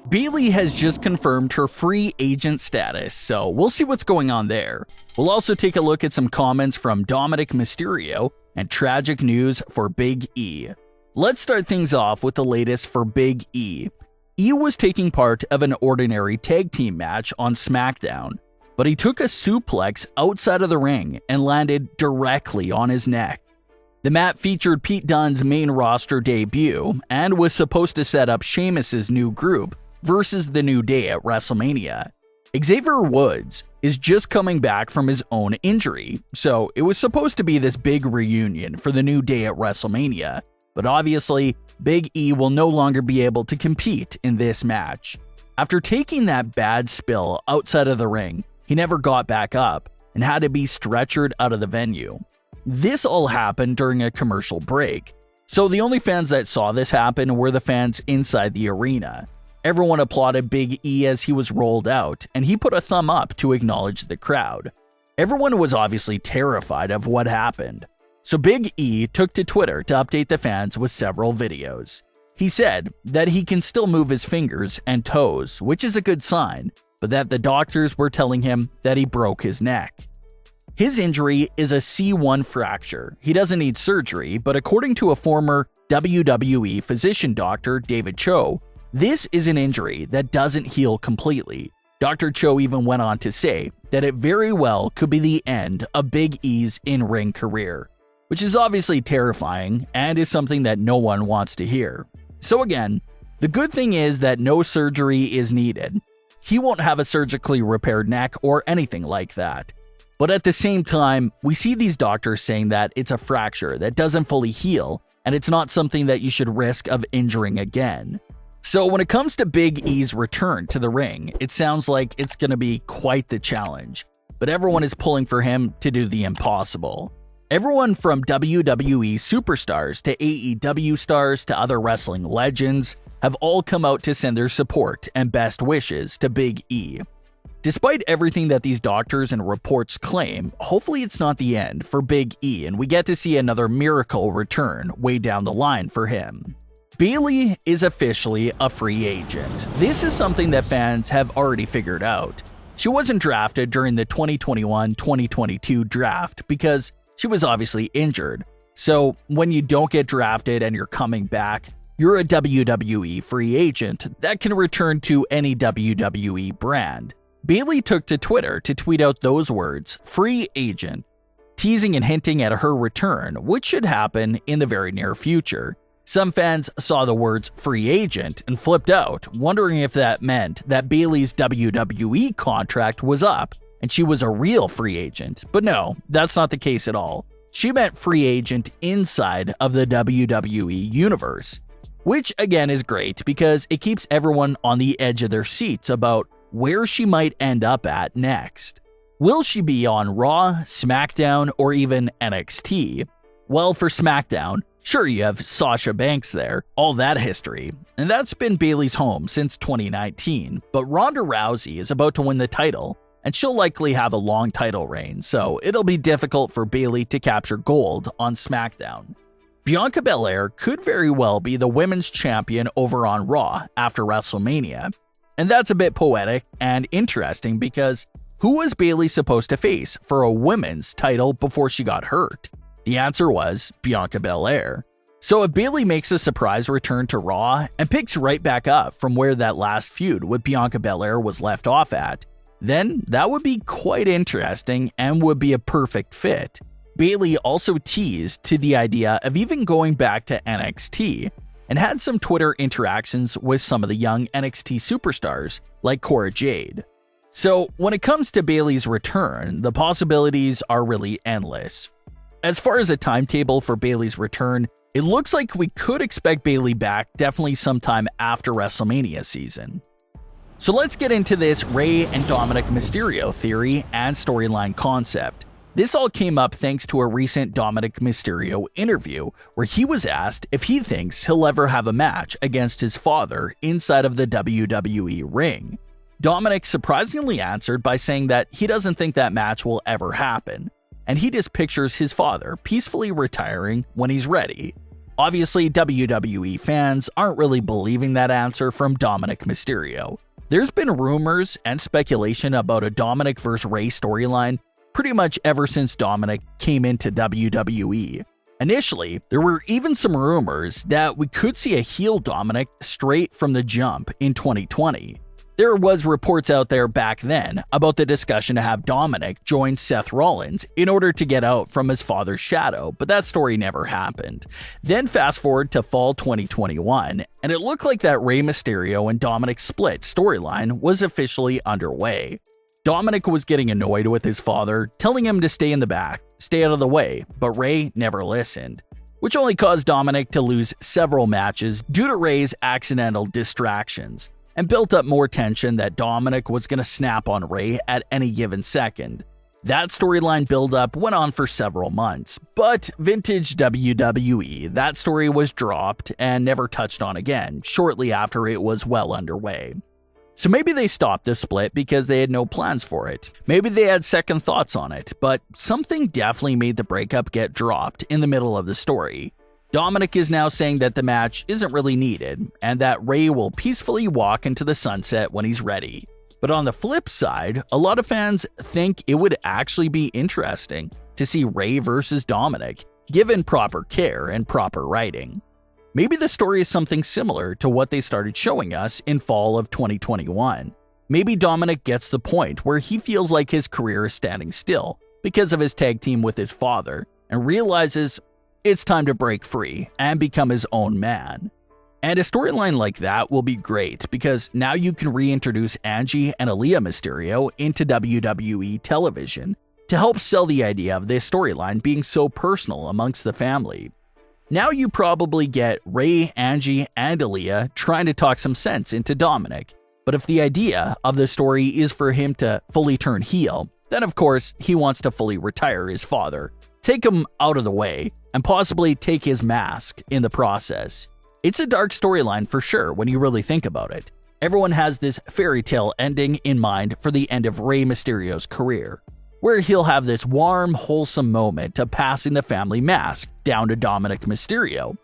Bayley has just confirmed her free agent status, so we'll see what's going on there. We'll also take a look at some comments from Dominik Mysterio and tragic news for Big E. Let's start things off with the latest for Big E. E was taking part of an ordinary tag team match on SmackDown, but he took a suplex outside of the ring and landed directly on his neck. The match featured Pete Dunne's main roster debut and was supposed to set up Sheamus's new group versus The New Day at WrestleMania. Xavier Woods is just coming back from his own injury, so it was supposed to be this big reunion for The New Day at WrestleMania, but obviously, Big E will no longer be able to compete in this match. After taking that bad spill outside of the ring, he never got back up and had to be stretchered out of the venue. This all happened during a commercial break, so the only fans that saw this happen were the fans inside the arena. Everyone applauded Big E as he was rolled out, and he put a thumb up to acknowledge the crowd. Everyone was obviously terrified of what happened, so Big E took to Twitter to update the fans with several videos. He said that he can still move his fingers and toes, which is a good sign, but that the doctors were telling him that he broke his neck. His injury is a C1 fracture. He doesn't need surgery, but according to a former WWE physician doctor, David Cho, this is an injury that doesn't heal completely. Dr. Cho even went on to say that it very well could be the end of Big E's in-ring career, which is obviously terrifying and is something that no one wants to hear. So again, the good thing is that no surgery is needed. He won't have a surgically repaired neck or anything like that. But at the same time, we see these doctors saying that it's a fracture that doesn't fully heal, and it's not something that you should risk of injuring again. So when it comes to Big E's return to the ring, it sounds like it's going to be quite the challenge, but everyone is pulling for him to do the impossible. Everyone from WWE superstars to AEW stars to other wrestling legends have all come out to send their support and best wishes to Big E. Despite everything that these doctors and reports claim, hopefully it's not the end for Big E and we get to see another miracle return way down the line for him. Bayley is officially a free agent. This is something that fans have already figured out. She wasn't drafted during the 2021-2022 draft because she was obviously injured. So when you don't get drafted and you're coming back, you're a WWE free agent that can return to any WWE brand. Bayley took to Twitter to tweet out those words, "free agent," teasing and hinting at her return, which should happen in the very near future. Some fans saw the words "free agent" and flipped out, wondering if that meant that Bayley's WWE contract was up and she was a real free agent. But no, that's not the case at all. She meant free agent inside of the WWE universe, which again is great because it keeps everyone on the edge of their seats about where she might end up at next. Will she be on Raw, SmackDown, or even NXT? Well, for SmackDown, sure, you have Sasha Banks there, all that history, and that's been Bayley's home since 2019, but Ronda Rousey is about to win the title, and she'll likely have a long title reign, so it'll be difficult for Bayley to capture gold on SmackDown. Bianca Belair could very well be the women's champion over on Raw after WrestleMania, and that's a bit poetic and interesting because who was Bayley supposed to face for a women's title before she got hurt? The answer was Bianca Belair. So if Bayley makes a surprise return to Raw and picks right back up from where that last feud with Bianca Belair was left off at, then that would be quite interesting and would be a perfect fit. Bayley also teased to the idea of even going back to NXT and had some Twitter interactions with some of the young NXT superstars like Cora Jade. So when it comes to Bayley's return, the possibilities are really endless. As far as a timetable for Bayley's return, it looks like we could expect Bayley back definitely sometime after WrestleMania season. So let's get into this Rey and Dominik Mysterio theory and storyline concept. This all came up thanks to a recent Dominik Mysterio interview where he was asked if he thinks he'll ever have a match against his father inside of the WWE ring. Dominik surprisingly answered by saying that he doesn't think that match will ever happen. and he just pictures his father peacefully retiring when he's ready. Obviously, WWE fans aren't really believing that answer from Dominik Mysterio. There's been rumors and speculation about a Dominik vs. Rey storyline pretty much ever since Dominik came into WWE. Initially, there were even some rumors that we could see a heel Dominik straight from the jump in 2020. There was reports out there back then about the discussion to have Dominik join Seth Rollins in order to get out from his father's shadow, but that story never happened. Then fast forward to fall 2021, and it looked like that Rey Mysterio and Dominik split storyline was officially underway. Dominik was getting annoyed with his father, telling him to stay in the back, stay out of the way, but Rey never listened, which only caused Dominik to lose several matches due to Rey's accidental distractions, and built up more tension that Dominik was going to snap on Rey at any given second. That storyline build-up went on for several months, but vintage WWE, that story was dropped and never touched on again, shortly after it was well underway. So maybe they stopped the split because they had no plans for it. Maybe they had second thoughts on it, but something definitely made the breakup get dropped in the middle of the story. Dominik is now saying that the match isn't really needed, and that Rey will peacefully walk into the sunset when he's ready. But on the flip side, a lot of fans think it would actually be interesting to see Rey versus Dominik, given proper care and proper writing. Maybe the story is something similar to what they started showing us in fall of 2021. Maybe Dominik gets the point where he feels like his career is standing still because of his tag team with his father, and realizes it's time to break free and become his own man. And a storyline like that will be great because now you can reintroduce Angie and Aaliyah Mysterio into WWE television to help sell the idea of this storyline being so personal amongst the family. Now you probably get Rey, Angie, and Aaliyah trying to talk some sense into Dominik. But if the idea of the story is for him to fully turn heel, then of course he wants to fully retire his father, take him out of the way, and possibly take his mask in the process. It's a dark storyline for sure when you really think about it. Everyone has this fairy tale ending in mind for the end of Rey Mysterio's career, where he'll have this warm, wholesome moment of passing the family mask down to Dominik Mysterio.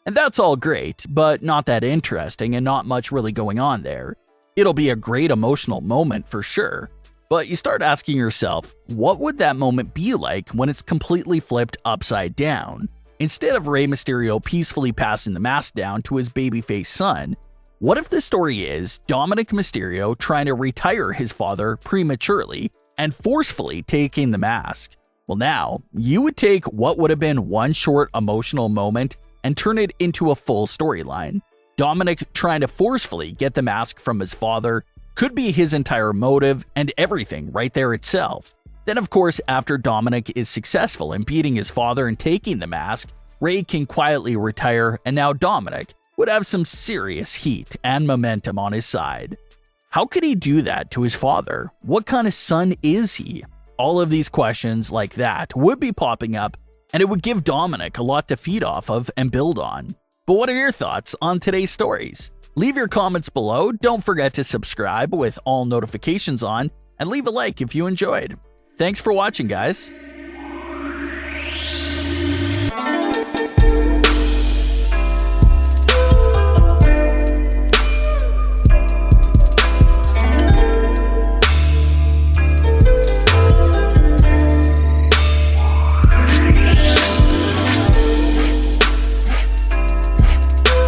And that's all great, but not that interesting and not much really going on there. It'll be a great emotional moment for sure. But you start asking yourself, what would that moment be like when it's completely flipped upside down? Instead of Rey Mysterio peacefully passing the mask down to his babyface son, what if the story is Dominik Mysterio trying to retire his father prematurely and forcefully taking the mask? Well, now, you would take what would have been one short emotional moment and turn it into a full storyline. Dominik trying to forcefully get the mask from his father could be his entire motive and everything right there itself. Then of course, after Dominik is successful in beating his father and taking the mask, Rey can quietly retire, and now Dominik would have some serious heat and momentum on his side. How could he do that to his father? What kind of son is he? All of these questions like that would be popping up, and it would give Dominik a lot to feed off of and build on. But what are your thoughts on today's stories? Leave your comments below, don't forget to subscribe with all notifications on, and leave a like if you enjoyed. Thanks for watching, guys.